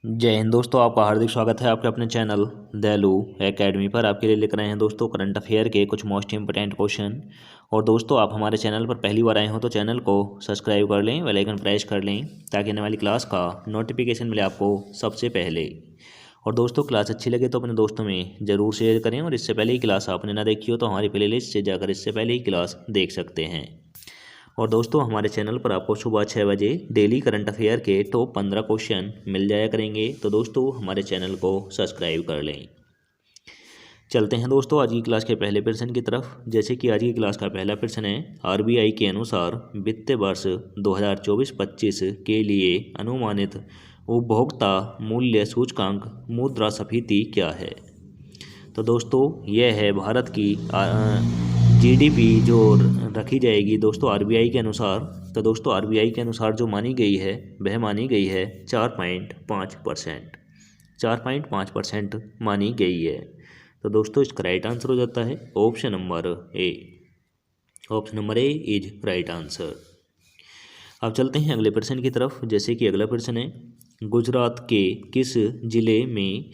जय हिंद दोस्तों, आपका हार्दिक स्वागत है आपके अपने चैनल दैलू एकेडमी पर। आपके लिए लेकर आए हैं दोस्तों करंट अफेयर के कुछ मोस्ट इंपोर्टेंट क्वेश्चन। और दोस्तों, आप हमारे चैनल पर पहली बार आए हो तो चैनल को सब्सक्राइब कर लें, बेल आइकन प्रेस कर लें ताकि आने वाली क्लास का नोटिफिकेशन मिले आपको सबसे पहले। और दोस्तों, क्लास अच्छी लगे तो अपने दोस्तों में ज़रूर शेयर करें। और इससे पहले ही क्लास आपने ना देखी हो तो हमारी प्लेलिस्ट से जाकर इससे पहले ही क्लास देख सकते हैं। और दोस्तों, हमारे चैनल पर आपको सुबह 6 बजे डेली करंट अफेयर के टॉप 15 क्वेश्चन मिल जाया करेंगे। तो दोस्तों, हमारे चैनल को सब्सक्राइब कर लें। चलते हैं दोस्तों आज की क्लास के पहले प्रश्न की तरफ। जैसे कि आज की क्लास का पहला प्रश्न है, आरबीआई के अनुसार वित्तीय वर्ष 2024-25 के लिए अनुमानित उपभोक्ता मूल्य सूचकांक मुद्रास्फीति क्या है। तो दोस्तों, यह है भारत की जीडीपी जो रखी जाएगी दोस्तों आरबीआई के अनुसार। तो दोस्तों, आरबीआई के अनुसार जो मानी गई है वह मानी गई है 4.5%। 4.5% मानी गई है। तो दोस्तों, इसका राइट आंसर हो जाता है option number A. Option number A is right answer. अब चलते हैं अगले प्रश्न की तरफ। जैसे कि अगला प्रश्न है, गुजरात के किस जिले में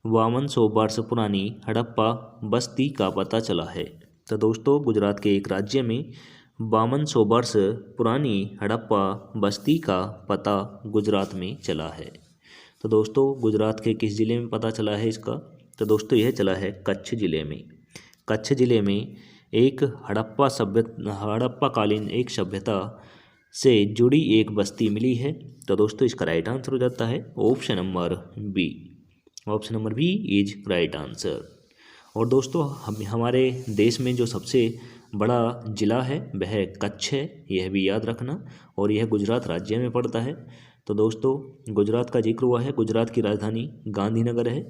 5200 वर्ष पुरानी हड़प्पा बस्ती का पता चला है। तो दोस्तों, गुजरात के एक राज्य में 5200 वर्ष पुरानी हड़प्पा बस्ती का पता गुजरात में चला है। तो दोस्तों, गुजरात के किस ज़िले में पता चला है इसका। तो दोस्तों, यह चला है कच्छ ज़िले में। कच्छ ज़िले में एक हड़प्पा कालीन एक सभ्यता से जुड़ी एक बस्ती मिली है। तो दोस्तों, इसका राइट आंसर हो जाता है option number B. Option number B is right answer. और दोस्तों, हमारे देश में जो सबसे बड़ा ज़िला है वह कच्छ है, यह भी याद रखना। और यह गुजरात राज्य में पड़ता है। तो दोस्तों, गुजरात का जिक्र हुआ है। गुजरात की राजधानी गांधीनगर है।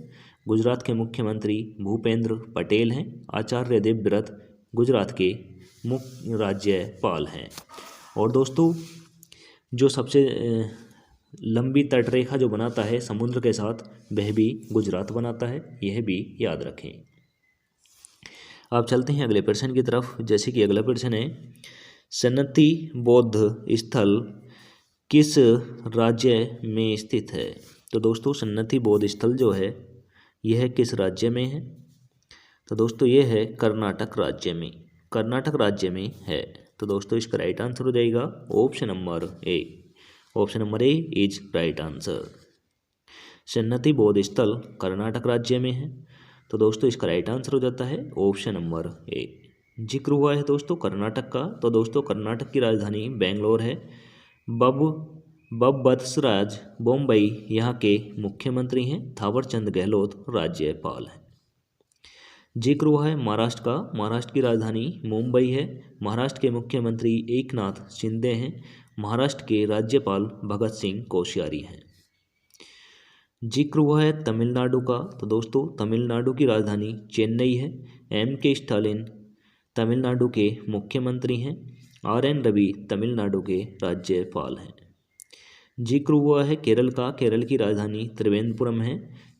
गुजरात के मुख्यमंत्री भूपेंद्र पटेल हैं। आचार्य देवव्रत गुजरात के मुख्य राज्यपाल हैं। और दोस्तों, जो सबसे लंबी तटरेखा जो बनाता है समुद्र के साथ वह भी गुजरात बनाता है, यह भी याद रखें। अब चलते हैं अगले प्रश्न की तरफ। जैसे कि अगला प्रश्न है, सन्नति बौद्ध स्थल किस राज्य में स्थित है। तो दोस्तों, सन्नति बौद्ध स्थल जो है यह किस राज्य में है। तो दोस्तों, यह है कर्नाटक राज्य में। कर्नाटक राज्य में है। तो दोस्तों, इसका राइट आंसर हो जाएगा option number A. Option number A is right answer. Sannati बौद्ध स्थल कर्नाटक राज्य में है। तो दोस्तों, इसका राइट आंसर हो जाता है ऑप्शन नंबर ए। जिक्र हुआ है दोस्तों कर्नाटक का। तो दोस्तों, कर्नाटक की राजधानी बेंगलोर है। बसवराज बोम्मई यहाँ के मुख्यमंत्री हैं। थावरचंद गहलोत राज्यपाल हैं। जिक्र हुआ है महाराष्ट्र का। महाराष्ट्र की राजधानी मुंबई है। महाराष्ट्र के मुख्यमंत्री एकनाथ शिंदे हैं। महाराष्ट्र के राज्यपाल भगत सिंह कोश्यारी हैं। जिक्र हुआ है तमिलनाडु का। तो दोस्तों, तमिलनाडु की राजधानी चेन्नई है। के स्टालिन तमिलनाडु के मुख्यमंत्री हैं। RN रवि तमिलनाडु के राज्यपाल हैं। जिक्र हुआ है केरल का। केरल की राजधानी त्रिवेंद्रपुरम है।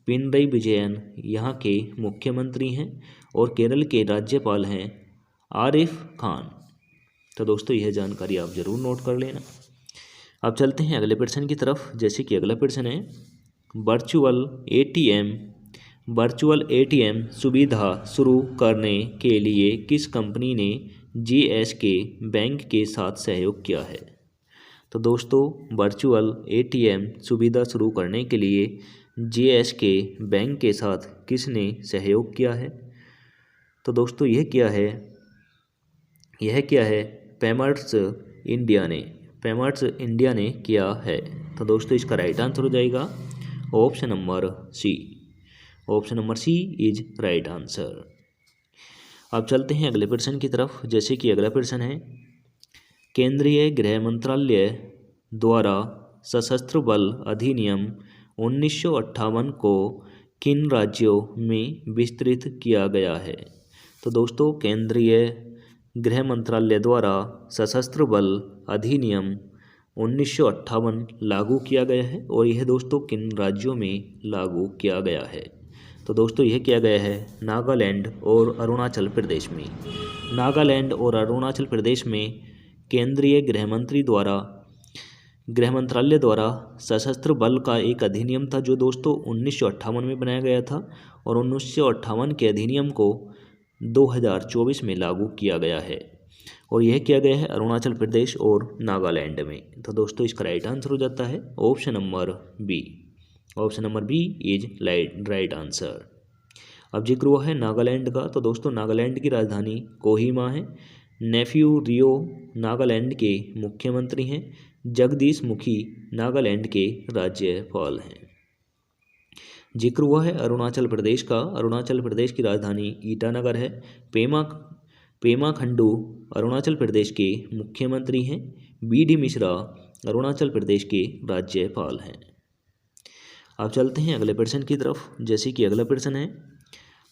पिनरई विजयन यहाँ के मुख्यमंत्री हैं और केरल के राज्यपाल हैं आरिफ खान। तो दोस्तों, यह जानकारी आप ज़रूर नोट कर लेना। अब चलते हैं अगले प्रश्न की तरफ। जैसे कि अगला प्रश्न है, वर्चुअल ATM सुविधा शुरू करने के लिए किस कंपनी ने GSK बैंक के साथ सहयोग किया है। तो दोस्तों, वर्चुअल ATM सुविधा शुरू करने के लिए GSK बैंक के साथ किसने सहयोग किया है। तो दोस्तों, यह क्या है पेमेंट्स इंडिया ने किया है। तो दोस्तों, इसका राइट आंसर हो जाएगा option number C. Option number C is right answer. अब चलते हैं अगले प्रश्न की तरफ। जैसे कि अगला प्रश्न है, केंद्रीय गृह मंत्रालय द्वारा सशस्त्र बल अधिनियम 1958 को किन राज्यों में विस्तृत किया गया है। तो दोस्तों, केंद्रीय गृह मंत्रालय द्वारा सशस्त्र बल अधिनियम 1958 लागू किया गया है। और यह दोस्तों किन राज्यों में लागू किया गया है। तो दोस्तों, यह किया गया है नागालैंड और अरुणाचल प्रदेश में। नागालैंड और अरुणाचल प्रदेश में केंद्रीय गृह मंत्री द्वारा गृह मंत्रालय द्वारा सशस्त्र बल का एक अधिनियम था जो दोस्तों 1958 में बनाया गया था, और 1958 के अधिनियम को 2024 में लागू किया गया है, और यह किया गया है अरुणाचल प्रदेश और नागालैंड में। तो दोस्तों इसका राइट आंसर हो जाता है option number B. Option number B is right answer. अब जिक्र हुआ है नागालैंड का, तो दोस्तों नागालैंड की राजधानी कोहिमा है। नेफ्यू रियो नागालैंड के मुख्यमंत्री हैं। जगदीश मुखी नागालैंड के राज्यपाल हैं। जिक्र हुआ है अरुणाचल प्रदेश का। अरुणाचल प्रदेश की राजधानी ईटानगर है। पेमा खंडू अरुणाचल प्रदेश के मुख्यमंत्री हैं। BD मिश्रा अरुणाचल प्रदेश के राज्यपाल हैं। अब चलते हैं अगले प्रश्न की तरफ। जैसे कि अगला प्रश्न है,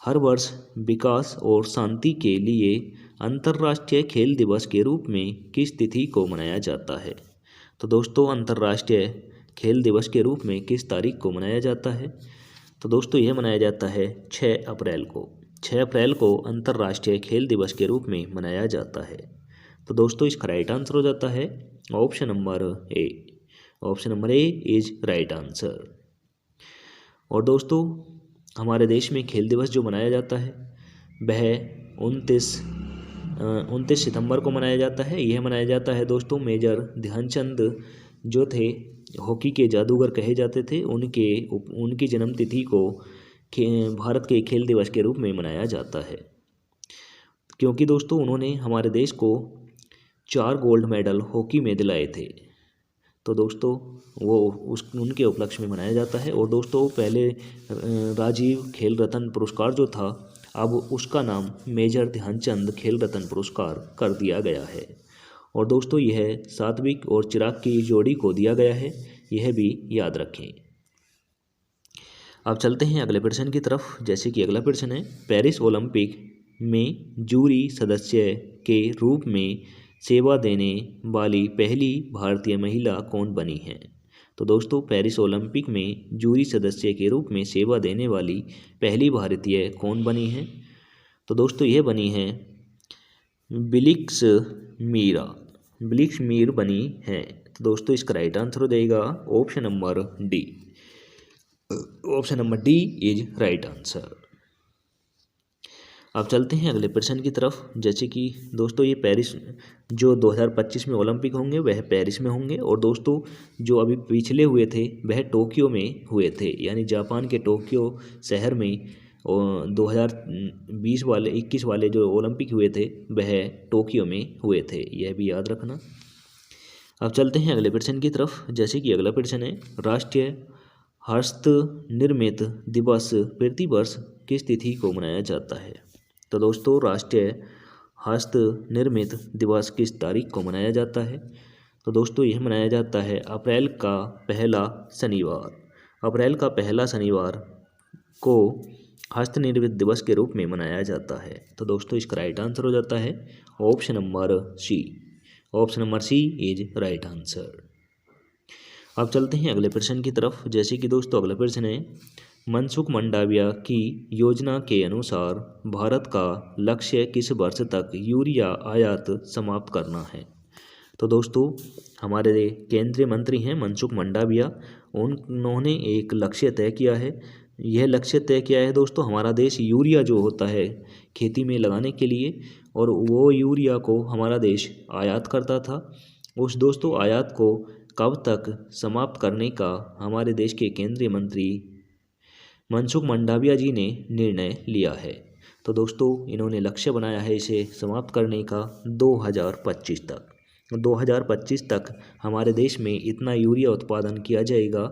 हर वर्ष विकास और शांति के लिए अंतर्राष्ट्रीय खेल दिवस के रूप में किस तिथि को मनाया जाता है? तो दोस्तों अंतर्राष्ट्रीय खेल दिवस के रूप में किस तारीख को मनाया जाता है? तो दोस्तों यह मनाया जाता है 6 अप्रैल को। 6 अप्रैल को अंतर्राष्ट्रीय खेल दिवस के रूप में मनाया जाता है। तो दोस्तों इसका राइट आंसर हो जाता है option number A. Option number A is right answer. और दोस्तों हमारे देश में खेल दिवस जो मनाया जाता है वह 29 सितंबर को मनाया जाता है। यह मनाया जाता है दोस्तों मेजर ध्यानचंद जो थे हॉकी के जादूगर कहे जाते थे, उनकी जन्मतिथि को भारत के खेल दिवस के रूप में मनाया जाता है, क्योंकि दोस्तों उन्होंने हमारे देश को 4 गोल्ड मेडल हॉकी में दिलाए थे। तो दोस्तों वो उनके उपलक्ष्य में मनाया जाता है। और दोस्तों पहले राजीव खेल रत्न पुरस्कार जो था, अब उसका नाम मेजर ध्यानचंद खेल रत्न पुरस्कार कर दिया गया है। और दोस्तों यह सात्विक और चिराग की जोड़ी को दिया गया है, यह भी याद रखें। अब चलते हैं अगले प्रश्न की तरफ। जैसे कि अगला प्रश्न है, पेरिस ओलंपिक में जूरी सदस्य के रूप में सेवा देने वाली पहली भारतीय महिला कौन बनी है? तो दोस्तों पेरिस ओलंपिक में जूरी सदस्य के रूप में सेवा देने वाली पहली भारतीय कौन बनी है? तो दोस्तों यह बनी है बिलिक्स मीर बनी है। तो दोस्तों इसका राइट आंसर हो जाएगा option number D. Option number D is right answer. अब चलते हैं अगले प्रश्न की तरफ। जैसे कि दोस्तों ये पेरिस जो 2025 में ओलंपिक होंगे वह पेरिस में होंगे, और दोस्तों जो अभी पिछले हुए थे वह टोक्यो में हुए थे, यानी जापान के टोक्यो शहर में 2021 वाले जो ओलंपिक हुए थे वह टोक्यो में हुए थे, यह भी याद रखना। अब चलते हैं अगले प्रश्न की तरफ। जैसे कि अगला प्रश्न है, राष्ट्रीय हस्त निर्मित दिवस प्रतिवर्ष किस तिथि को मनाया जाता है? तो दोस्तों राष्ट्रीय हस्त निर्मित दिवस किस तारीख को मनाया जाता है? तो दोस्तों यह मनाया जाता है अप्रैल का पहला शनिवार। अप्रैल का पहला शनिवार को हस्त निर्मित दिवस के रूप में मनाया जाता है। तो दोस्तों इसका राइट आंसर हो जाता है option number C. Option number C is right answer. अब चलते हैं अगले प्रश्न की तरफ। जैसे कि दोस्तों अगला प्रश्न है, मनसुख मंडाविया की योजना के अनुसार भारत का लक्ष्य किस वर्ष तक यूरिया आयात समाप्त करना है? तो दोस्तों हमारे केंद्रीय मंत्री हैं मनसुख मंडाविया, उन्होंने एक लक्ष्य तय किया है। यह लक्ष्य तय किया है दोस्तों, हमारा देश यूरिया जो होता है खेती में लगाने के लिए, और वो यूरिया को हमारा देश आयात करता था, उस दोस्तों आयात को कब तक समाप्त करने का हमारे देश के केंद्रीय मंत्री मनसुख मंडाविया जी ने निर्णय लिया है। तो दोस्तों इन्होंने लक्ष्य बनाया है इसे समाप्त करने का 2025 तक। 2025 तक हमारे देश में इतना यूरिया उत्पादन किया जाएगा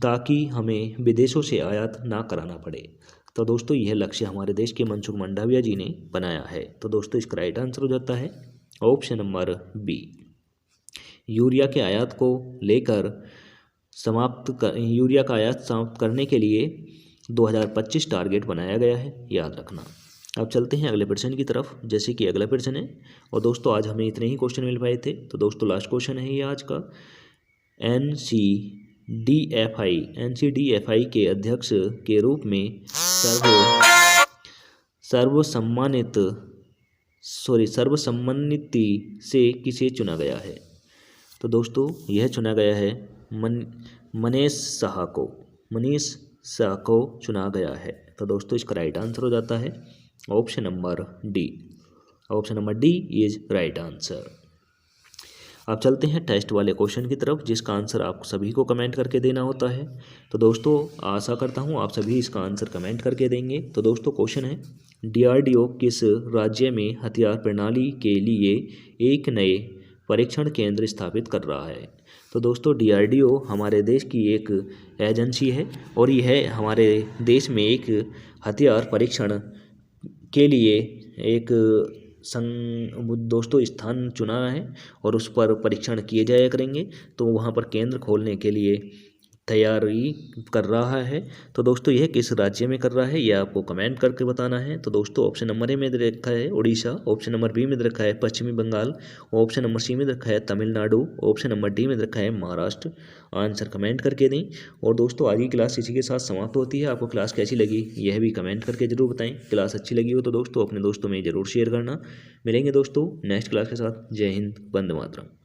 ताकि हमें विदेशों से आयात ना कराना पड़े। तो दोस्तों यह लक्ष्य हमारे देश के मनसुख मंडाविया जी ने बनाया है। तो दोस्तों इसका राइट आंसर हो जाता है ऑप्शन नंबर बी। यूरिया के आयात को लेकर यूरिया का आयात समाप्त करने के लिए 2025 टारगेट बनाया गया है, याद रखना। अब चलते हैं अगले प्रश्न की तरफ। जैसे कि अगला प्रश्न है, और दोस्तों आज हमें इतने ही क्वेश्चन मिल पाए थे, तो दोस्तों लास्ट क्वेश्चन है ये आज का। NCDFI के अध्यक्ष के रूप में सर्वसम्मति से किसे चुना गया है? तो दोस्तों यह चुना गया है मनीष शाह को चुना गया है। तो दोस्तों इसका राइट आंसर हो जाता है option number D. Option number D is right answer. अब चलते हैं टेस्ट वाले क्वेश्चन की तरफ, जिसका आंसर आप सभी को कमेंट करके देना होता है। तो दोस्तों आशा करता हूँ आप सभी इसका आंसर कमेंट करके देंगे। तो दोस्तों क्वेश्चन है, DRDO किस राज्य में हथियार प्रणाली के लिए एक नए परीक्षण केंद्र स्थापित कर रहा है? तो दोस्तों DRDO हमारे देश की एक एजेंसी है और यह हमारे देश में एक हथियार परीक्षण के लिए एक दोस्तों स्थान चुना है और उस पर परीक्षण किए जाया करेंगे। तो वहाँ पर केंद्र खोलने के लिए तैयारी कर रहा है। तो दोस्तों यह किस राज्य में कर रहा है यह आपको कमेंट करके बताना है। तो दोस्तों ऑप्शन नंबर ए में दे रखा है उड़ीसा, ऑप्शन नंबर बी में दे रखा है पश्चिमी बंगाल, ऑप्शन नंबर सी में दे रखा है तमिलनाडु, ऑप्शन नंबर डी में दे रखा है महाराष्ट्र। आंसर कमेंट करके दें। और दोस्तों आज की क्लास इसी के साथ समाप्त होती है। आपको क्लास कैसी लगी यह भी कमेंट करके जरूर बताएं। क्लास अच्छी लगी हो तो दोस्तों अपने दोस्तों में ज़रूर शेयर करना। मिलेंगे दोस्तों नेक्स्ट क्लास के साथ। जय हिंद, वंदे मातरम।